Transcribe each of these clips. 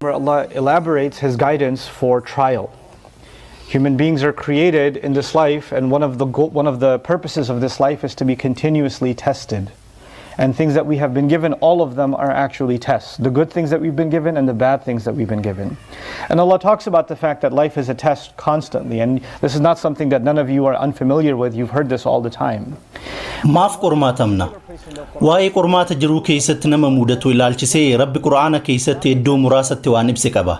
Where Allah elaborates His guidance for trial. Human beings are created in this life, and one of the purposes of this life is to be continuously tested. And things that we have been given, all of them are actually tests. The good things that we've been given and the bad things that we've been given. And Allah talks about the fact that life is a test constantly. And this is not something that none of you are unfamiliar with. You've heard this all the time. Maaf qormaatamna. Waa'ee qormaata jiruu keessatti nama mudatu ilaalchisee Rabbi Qur'aana keessatti iddoo muraasatti waan ibse qaba.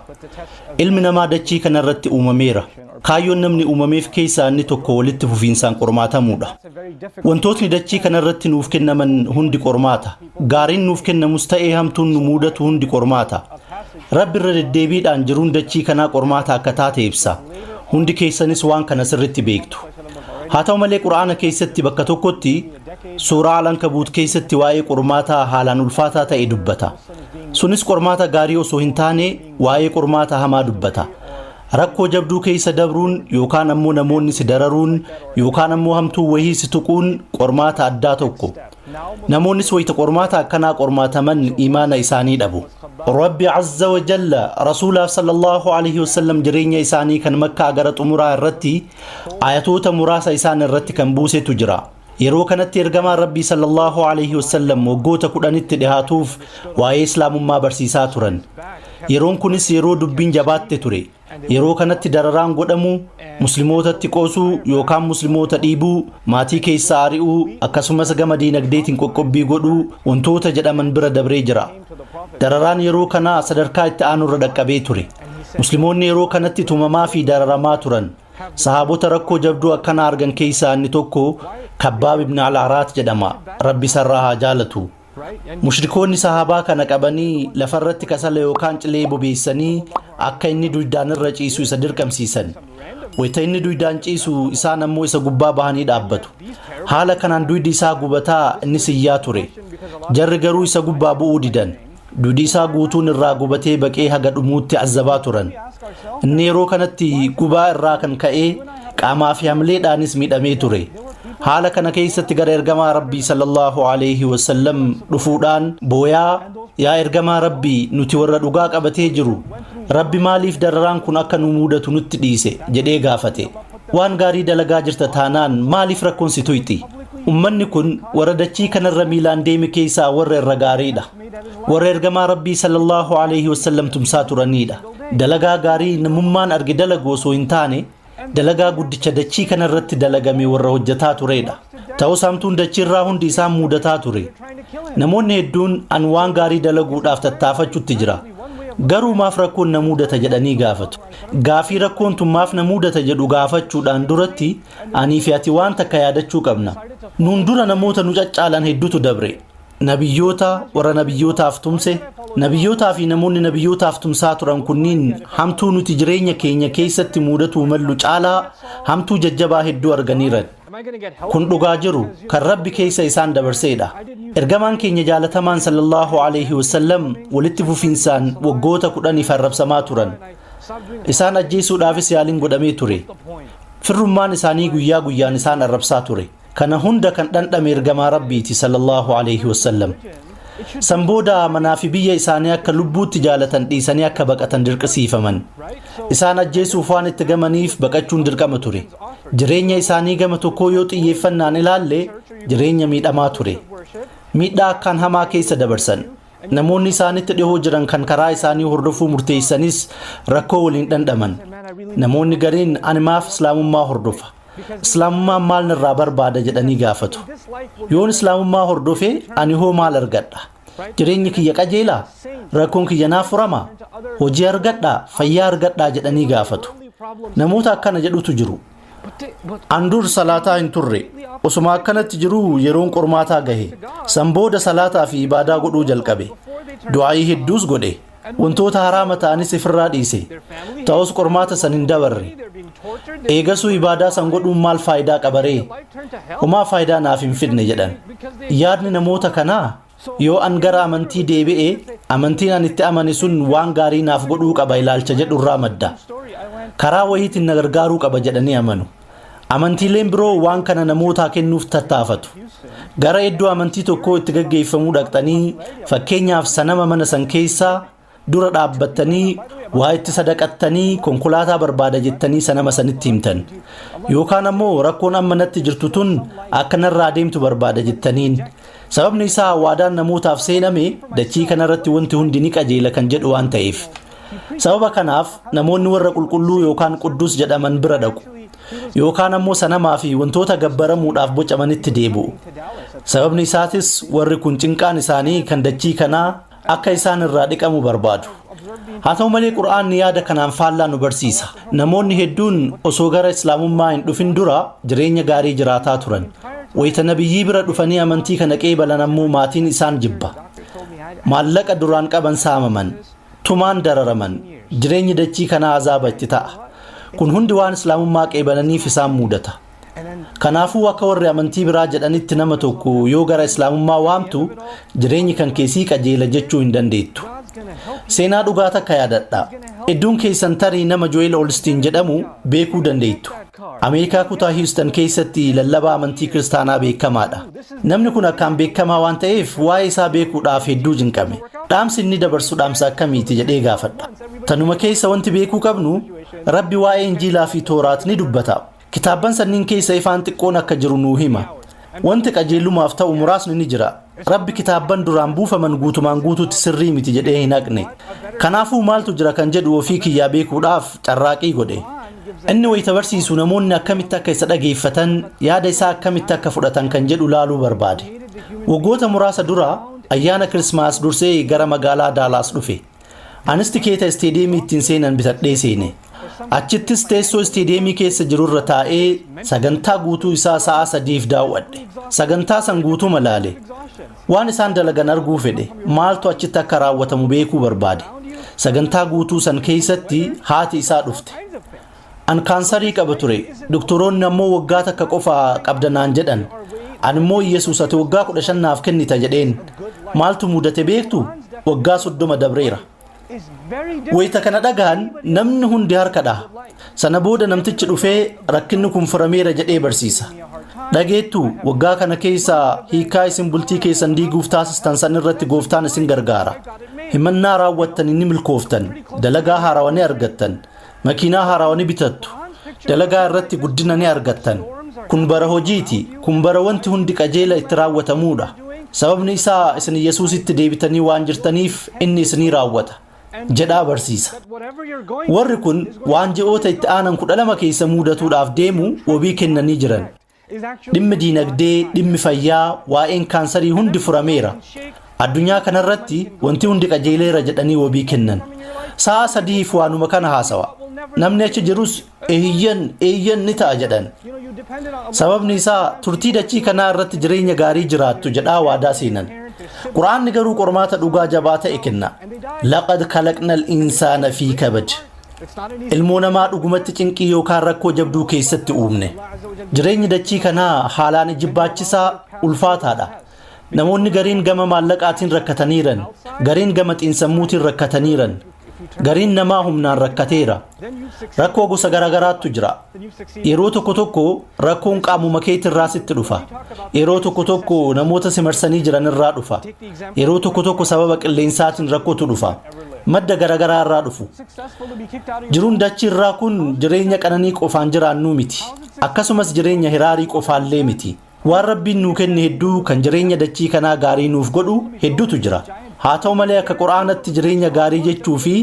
Ilmi namaa dachii kanarratti uumameera. Kaayyoon namni uumameef keessaa inni tokko walitti fufiinsaan qormaatamuudha. Wantootni dachii kanarratti nuuf kennaman hundi qormaata. Gaariin nuuf kennamus ta'ee hamtuun nu mudatu hundi qormaata. Rabbi irra deddeebiidhaan jiruun dachii kanaa qormaata akka taate ibsa. Hundi keessanis waan kana sirriitti beektu. Haa ta'u malee Qur'aana keessatti bakka tokkotti suuraa Al-Ankabuut keessatti waa'ee qormaataa haalaan ulfaataa ta'e dubbata. Sunis qormaata gaarii osoo hin taane waa'ee qormaata hamaa dubbata. Rakkoo jabduu keessa dabruun yookaan ammoo namoonni si dararuun yookaan ammoo hamtuu wahii si tuquun qormaata addaa tokko. Namoonnis wayita qormaata akkanaa qormaataman imaana isaanii dhabu. Rabbi Azza wa Jalla Rasuulaaf sallallahu alaihi wasallam jireenya isaanii kan Makkaa gara xumuraa irratti ayatoota muraasa isaan irratti kan buusetu jira. Yeroo kanatti ergamaan Rabbii sallallahu alaihi wasallam waggoota 10tti dhihaatuuf waa'ee islaamummaa barsiisaa turan. Yeroon kunis yeroo dubbiin jabaatte ture. Yeroo kanatti dararaan godhamu, musliimootatti qoosuu yookaan musliimoota dhiibuu, maatii keessa ari'uu, akkasumas gama diinagdeetiin qoqqobbii godhuu wantoota jedhaman bira dabree jira. Dararaan yeroo kanaa sadarkaa itti aanurra dhaqqabee ture. Musliimoonni yeroo kanatti tumamaa fi dararamaa turan. Sahaabota rakkoo jabduu akkanaa argan keessaa inni tokko Kabbaab ibn Al-Araat jedhama. Rabbi sarraa haa jaalatu. Mushrikoonni sahaabaa kana qabanii lafarratti kasala yookaan cilee bobeessanii akka inni duudaan irra ciisu isa dirqamsiisan. Wayita inni duudaan ciisu isaan ammoo isa gubbaa bahanii dhaabbatu. Haala kanaan duudi isaa gubataa innis iyyaa ture. Jarri garuu isa gubbaa bu'uu didan. Duudi isaa guutuun irraa gubatee baqee haga dhumuutti azzabaa turan. Inni yeroo kanatti gubaa irraa kan ka'ee qaamaa fi hamleedhaanis miidhamee ture. Haala kana keessatti gara ergamaa Rabbii sallallahu alaihi wasallam dhufuudhaan booyaa yaa ergamaa Rabbii nuti warra dhugaa qabatee jiru Rabbi maaliif dararaan kun akka nu mudatu nutti dhiise jedhee gaafate. Waan gaarii dalagaa jirta taanaan maaliif rakkoon si tuyxi? Ummanni kun warra dachii kanarra miilaan deeme keessaa warra irra gaariidha. Warra ergamaa Rabbii sallallahu alaihi wasallam tumsaa turanidha. Dalagaa gaarii namummaan arge dalagu osoo hin taane dalagaa guddicha dachii kanarratti dalagame warra hojjetaa turedha. Ta'us hamtuun dachiirraa hundi isaan mudataa ture. Namoonni hedduun an waan gaarii dalaguudhaaf tattaafachuutti jira. Garuu maaf rakkoon na mudata jedhanii gaafatu. Gaafii rakkoon tun maaf na mudata jedhu gaafachuudhaan duratti anii fi ati waan takka yaadachuu qabna. Nuun dura namoota nu caccaalan hedduutu dabre. Nabiyyoota warra nabiyyootaaf tumse, nabiyyootaa fi namoonni nabiyyootaaf tumsaa turan kunniin hamtuu nuti jireenya keenya keessatti mudatu mallu caalaa hamtuu jajjabaa hedduu arganiiran. Kun dhugaa jiru kan Rabbi keessa isaan dabarseedha. Ergamaan keenya jaalatamaan sallallahu alaihi wasallam walitti fufiinsaan waggoota 10 arrabsamaa turan. Isaan ajjeesuudhaafis yaaliin godhamee ture. Firrummaan isaanii guyyaa guyyaan isaan arrabsaa ture. Kana hunda kan dhandhame ergamaa Rabbiiti sallallahu alaihi wasallam. Sambooda manaa fi biyya isaanii akka lubbuutti jaalatan dhiisanii akka baqatan dirqisiifaman. Isaan ajjeesuuf waan itti gamaniif baqachuun dirqama ture. Jireenya isaanii gama tokkoo yoo xiyyeeffannaan ilaalle jireenya miidhamaa ture. Miidhaa akkaan hamaa keessa dabarsan. Namoonni isaanitti dhihoo jiran kan karaa isaanii hordofuu murteessanis rakkoo waliin dhandhaman. Namoonni gariin ani maaf islaamummaa hordofa? Islaamummaan maal nirraa barbaada jedhanii gaafatu. Yoon islaamummaa hordofe ani hoo maal argadha? Jireenyi kiyya qajeelaa? Rakkoon kiyya naaf furama? Hojii argadhaa? Fayyaa argadhaa jedhanii gaafatu. Namoota akkana jedhutu jiru. Andur salaataa hin turre. Osuma akkanatti jiru yeroon qormaataa gahe. Sambooda salaataa fi ibaadaa godhuu jalqabe. Du'aayii hedduus godhe. Wantoota haraama ta'anis ifirraa dhiise. Ta'us qormaata san hin dabarre. Eegasuu ibaadaa san godhuun maal faayidaa qabaree? Homaa faayidaa naaf hin fidne jedhan. Yaadni namoota kanaa yoo an gara amantii deebi'ee amantiin an itti amane sun waan gaarii naaf godhuu qaba ilaalcha jedhu irraa madda. Karaa wayiitiin na gargaaruu qaba jedhanii amanu. Amantiileen biroo waan kana namootaa kennuuf tattaafatu. Gara iddoo amantii tokkoo itti gaggeeffamuu dhaqxanii fakkeenyaaf sanama mana san keessaa dura dhaabbattanii waa itti sadaqattanii konkolaataa barbaada jettanii sanama sanitti himtan yookaan ammoo rakkoon amma natti jirtu tun akka narraa deemtu barbaada jettaniin sababni isaa waadaan namootaaf seename dachii kanarratti wanti hundi ni qajeela kan jedhu waan ta'eef sababa kanaaf namoonni warra qulqulluu yookaan quddus jedhaman bira dhaqu yookaan ammoo sanamaa fi wantoota gabbaramuudhaaf bocamanitti deebi'u sababni isaatis warri kun cinqaan isaanii kan dachii kanaa akka isaan irraa dhiqamu barbaadu haa ta'u malee qur'aanni yaada kanaan faallaa nu barsiisa namoonni hedduun osoo gara islaamummaa hin dhufin dura jireenya gaarii jiraataa turan wayita nabiyyii bira dhufanii amantii kana qeebalan ammoo maatiin isaan jibba maallaqa duraan qaban saamaman tumaan dararaman jireenyi dachii kanaa azaaba itti ta'a kun hundi waan islaamummaa qeebalaniif isaan mudata kanaafuu akka warri amantii biraa jedhanitti nama tokko yoo gara islaamummaa waamtu jireenyi kan keessii qajeela jechuu hin dandeettu seenaa dhugaa takka yaadadha hedduun keessan tarii nama Joel Olstiin jedhamu beekuu dandeettu Ameerikaa kutaa Houston keessatti lallabaa amantii kiristaanaa beekamaadha namni kun akkaan beekamaa waan ta'eef waa'ee isaa beekuudhaaf hedduu jinqame dhaamsi inni dabarsu dhaamsa akkamiiti jedhee gaafadha tanuma keessa wanti beekuu qabnu rabbi waa'ee injiilaa fi tooraat ni dubbata kitaabban sanniin keessa ifaan xiqqoon akka jiru nuu hima wanti qajeelumaaf ta'u muraasni ni jira rabbi kitaabban duraan buufaman guutumaan guutuutti sirrii miti jedhee hin haqne kanaafuu maaltu jira kan jedhu ofii kiyyaa beekuudhaaf carraaqii godhe inni wayita barsiisu namoonni akkamitti akka isa dhageeffatan yaada isaa akkamitti akka fudhatan kan jedhu laaluu barbaade waggoota muraasa dura ayyaana kirismaas dursee gara magaalaa Daalaas dhufe anis tikeeta isteediyeemii ittiin seenan bitadhee seene achittis teessoo isteediyeemii keessa jirurra taa'ee sagantaa guutuu isaa sa'a 3 daawwadhe sagantaa san guutuu malaale waan isaan dalagan arguu fedhe maaltu achitti akka raawwatamu beekuu barbaade sagantaa guutuu san keessatti haati isaa dhufte an kaansarii qaba ture doktoroonni ammoo waggaa takka qofa qabdanaan jedhan an immoo Yesuus ati waggaa 15 naaf kennita jedheen maaltu mudate beektu waggaa 30 dabreera wayita kana dhagaan namni hundi harka dhaha sana booda namtichi dhufee rakkinni kun furameera jedhee barsiisa dhageettu waggaa kana keessa hiikaa isin bultii keessan diiguuf taasistan san irratti gooftaan isin gargaara himannaa raawwattan inni milkooftan dalagaa haarawaa ni argattan makiinaa haarawaa ni bitattu dalagaa irratti guddina ni argattan kun bara hojiiti kun bara wanti hundi qajeela itti raawwatamuudha sababni isaa isin Yesuusitti deebitanii waan jirtaniif inni isinii raawwata jedhaa barsiisa warri kun waan ji'oota itti aanan 12 keessa mudatuudhaaf deemu wabii kennanii jiran dhimmi diinagdee dhimmi fayyaa waa'een kaansarii hundi furameera addunyaa kanarratti wanti hundi qajeeleera jedhanii wabii kennan sa'a 3 waanuma kana haasawa namni achi jirus eeyyan ni ta'a jedhan sababni isaa turtii dachii kanaa irratti jireenya gaarii jiraattu jedhaa waadaa seenan quraanni garuu qormaata dhugaa jabaa ta'e kenna laqad khalaqnal insaana fi kabad ilmoo namaa dhugumatti cinqii yookaan rakkoo jabduu keessatti uumne jireenyi dachii kanaa haalaan jibaachisaa ulfaataadha namoonni gariin gama maallaqaatiin rakkataniiran gariin gama xiinsammuutiin rakkataniiran gariin namaa humnaan rakkateera rakkoo gosa garagaraattu jira yeroo tokko tokko rakkoon qaamuma keetirraa sitti dhufa yeroo tokko tokko namoota simarsanii jiran irraa dhufa yeroo tokko tokko sababa qilleensaatiin rakkootu dhufa madda garagaraa irraa dhufu jiruun dachii irraa kun jireenya qananii qofaan jiraannuu miti akkasumas jireenya hiraarii qofaallee miti waan rabbiin nuu kenne hedduu kan jireenya dachii kanaa gaarii nuuf godhu hedduutu jira haa ta'u malee akka quraanatti jireenya gaarii jechuu fi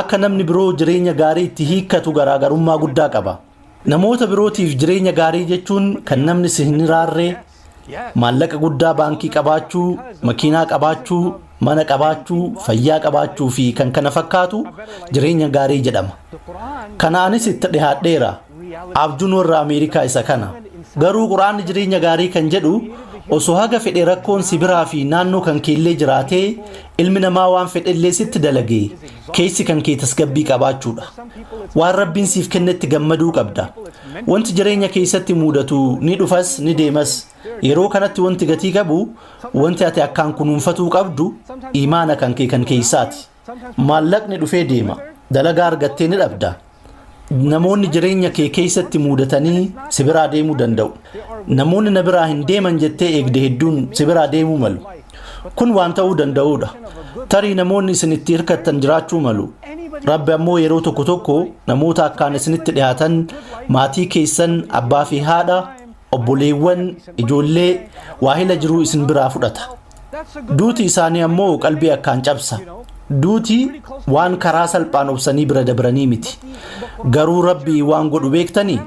akka namni biroo jireenya gaarii itti hiikkatu garaagarummaa guddaa qaba namoota birootiif jireenya gaarii jechuun kan namni si hin raarree maallaqa guddaa baankii qabaachuu makiinaa qabaachuu mana qabaachuu fayyaa qabaachuu fi kan kana fakkaatu jireenya gaarii jedhama kanaanis itti dhihaadheera abjuun warra Ameerikaa isa kana garuu quraanni jireenya gaarii kan jedhu osoo haga fedhe rakkoon sibiraa fi naannoo kan keellee jiraatee ilmi namaa waan fedhellee sitti dalagee keessi kan kee tasgabbii qabaachuudha waan rabbiin siif kennetti gammaduu qabda wanti jireenya keessatti mudatu ni dhufas ni deemas yeroo kanatti wanti gatii qabu wanti ati akkaan kunuunfatuu qabdu imaana kan kee kan keessaati maallaqni dhufee deema dalagaa argattee ni dhabda namoonni jireenya kee keessatti mudatanii sibiraa deemuu danda'u namoonni na biraa hin deeman jettee eegde hedduun sibiraa deemuu malu kun waan ta'uu danda'uudha tarii namoonni isinitti hirkattan jiraachuu malu rabbi ammoo yeroo tokko tokko namoota akkaan isinitti dhiyaatan maatii keessan abbaa fi haadha obboleewwan ijoollee waahila jiruu isin biraa fudhata duuti isaanii ammoo qalbii akkaan cabsa duuti waan karaa salphaan obsanii bira dabranii miti garuu rabbi waan godhu beektanii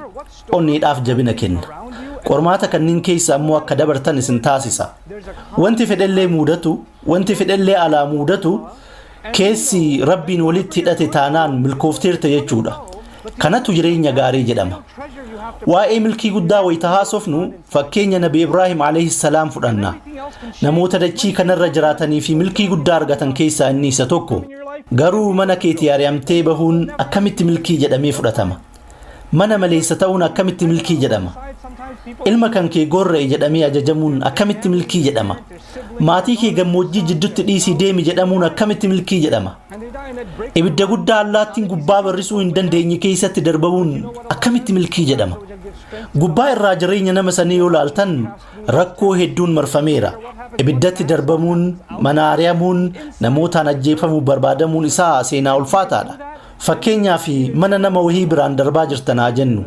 onneedhaaf jabina kenna qormaata kanneen keessa ammoo akka dabartan isin taasisa wanti fedhellee muudatu wanti fedhellee alaa muudatu keessi rabbiin walitti hidhate taanaan milkoofteerta jechuudha kanatu jireenya gaarii jedhama waa'ee milkii guddaa wayita haasofnu fakkeenya nabi Ibraahim alayhi salaam fudhanna namoota dachii kanarra jiraatanii fi milkii guddaa argatan keessaa inni isa tokko garuu mana keetii ari'amtee bahuun akkamitti milkii jedhamee fudhatama mana maleessa ta'uun akkamitti milkii jedhama ilma kan kee gorra'e jedhamee ajajamuun akkamitti milkii jedhama maatii kee gammoojjii jidduutti dhiisii deemi jedhamuun akkamitti milkii jedhama ibidda guddaa allaattiin gubbaa barrisuu hin dandeenye keessatti darbamuun akkamitti milkii jedhama gubbaa irraa jireenya nama sanii yoo laaltan rakkoo hedduun marfameera ibiddatti darbamuun mana ari'amuun namootaan ajjeefamuu barbaadamuun isaa seenaa ulfaataadha fakkeenyaaf mana nama wahii biraan darbaa jirtan haa jennu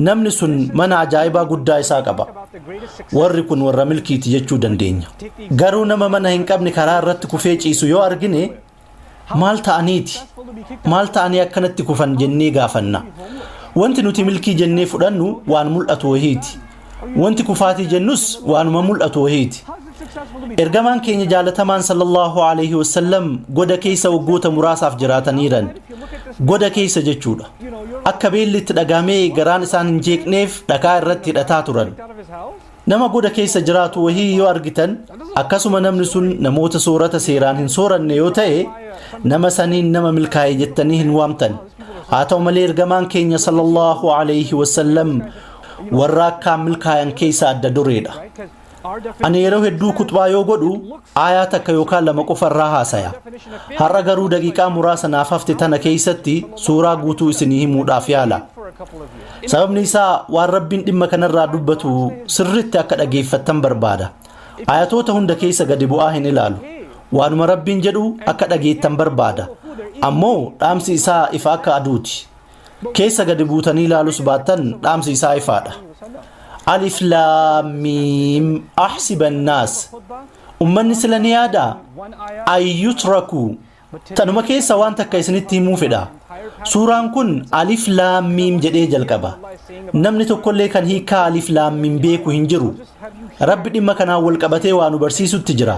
namni sun mana ajaa'ibaa guddaa isaa qaba warri kun warra milkiiti jechuu dandeenya garuu nama mana hin qabne karaa irratti kufee ciisu yoo argine maal ta'anii akkanatti kufan jennee gaafanna wanti nuti milkii jennee fudhannu waan mul'atu wahiiti wanti kufaatii jennus waanuma mul'atu wahiiti ergamaan keenya jaalatamaan sallallahu alayhi wasallam goda keessa waggoota muraasaaf jiraataniiran goda keessa jechuudha akka beellitti dhagamee garaan isaan hin jeeqneef dhagaa irratti hidhataa turan nama goda keessa jiraatu wahii yoo argitan akkasuma namni sun namoota soorata seeraan hin sooranne yoo ta'e nama saniin nama milkaa'e jettanii hin waamtan haa ta'u malee ergamaan keenya sallallahu alayhi wasallam warra akkaan milkaa'an keessa adda dureedha ani yeroo hedduu kutbaa yoo godhu aayaa takka yookaan lama qofa irraa haasaya har'a garuu daqiiqaa muraasa naaf hafte tana keessatti suuraa guutuu isinii himuudhaaf yaala sababni isaa waan rabbiin dhimma kanarraa dubbatu sirritti akka dhageeffattan barbaada aayatoota hunda keessa gadi bu'aa hin ilaalu waanuma rabbiin jedhu akka dhageettan barbaada ammoo dhaamsi isaa ifa akka aduuti keessa gadi buutanii ilaalus baattan dhaamsi isaa ifaadha alif laam miim ahsiba annaas ummanni sila ni yaada ayyutraku tanuma keessa waan takka isinitti himuu fedha suuraan kun alif laam miim jedhee jalqaba namni tokkollee kan hiikaa alif laam miim beeku hin jiru rabbi dhimma kanaan wal qabatee waan nu barsiisutti jira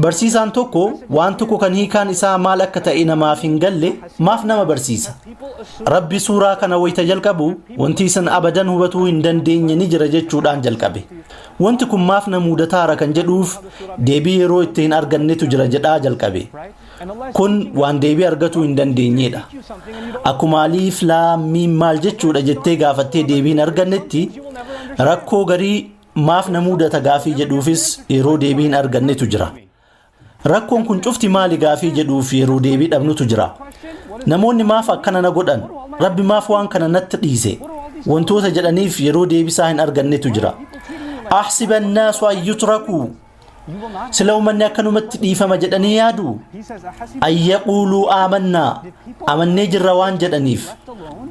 barsiisaan tokko waan tokko kan hiikaan isaa maal akka ta'e namaaf hin galle maaf nama barsiisa rabbi suuraa kana wayita jalqabu wanti isin abadan hubatuu hin dandeenye ni jira jechuudhaan jalqabe wanti kun maaf na mudataara kan jedhuuf deebii yeroo itti hin argannetu jira jedhaa jalqabe kun waan deebii argatuu hin dandeenyedha akkuma alif laam miim maal jechuudha jettee gaafattee deebii hin argannetti rakkoo garii maaf na mudata gaafii jedhuufis yeroo deebii hin argannetu jira rakkoon kun cufti maali gaafii jedhuuf yeroo deebii dhabnutu jira namoonni maaf akkana na godhan rabbi maaf waan kana natti dhiise wantoota jedhaniif yeroo deebisaa hin argannetu jira ahsiba annaasu an yutrakuu sila ummanni akkanumatti dhiifama jedhanii yaadu an yaquuluu aamannaa amannee jirra waan jedhaniif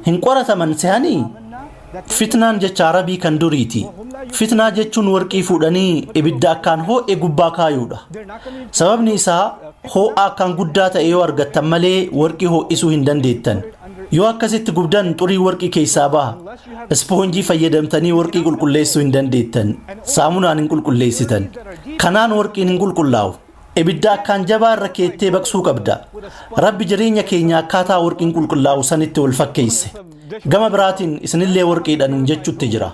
hin qorataman sehanii fitnaan jecha arabii kan duriiti fitnaa jechuun warqii fuudhanii ibidda akkaan ho'e gubbaa kaayuudha sababni isaa ho'a akkaan guddaa ta'e yoo argattan malee warqii ho'isuu hin dandeettan yoo akkasitti gubdan xurii warqii keessaa baha ispoonjii fayyadamtanii warqii qulqulleessuu hin dandeettan saamunaan hin qulqulleessitan kanaan warqiin hin qulqullaa'u ibidda akkaan jabaa irra keettee baqsuu qabda rabbi jireenya keenya akkaataa warqiin qulqullaa'u sanitti wal fakkeesse gama biraatiin isinillee warqiidhaan jechuutti jira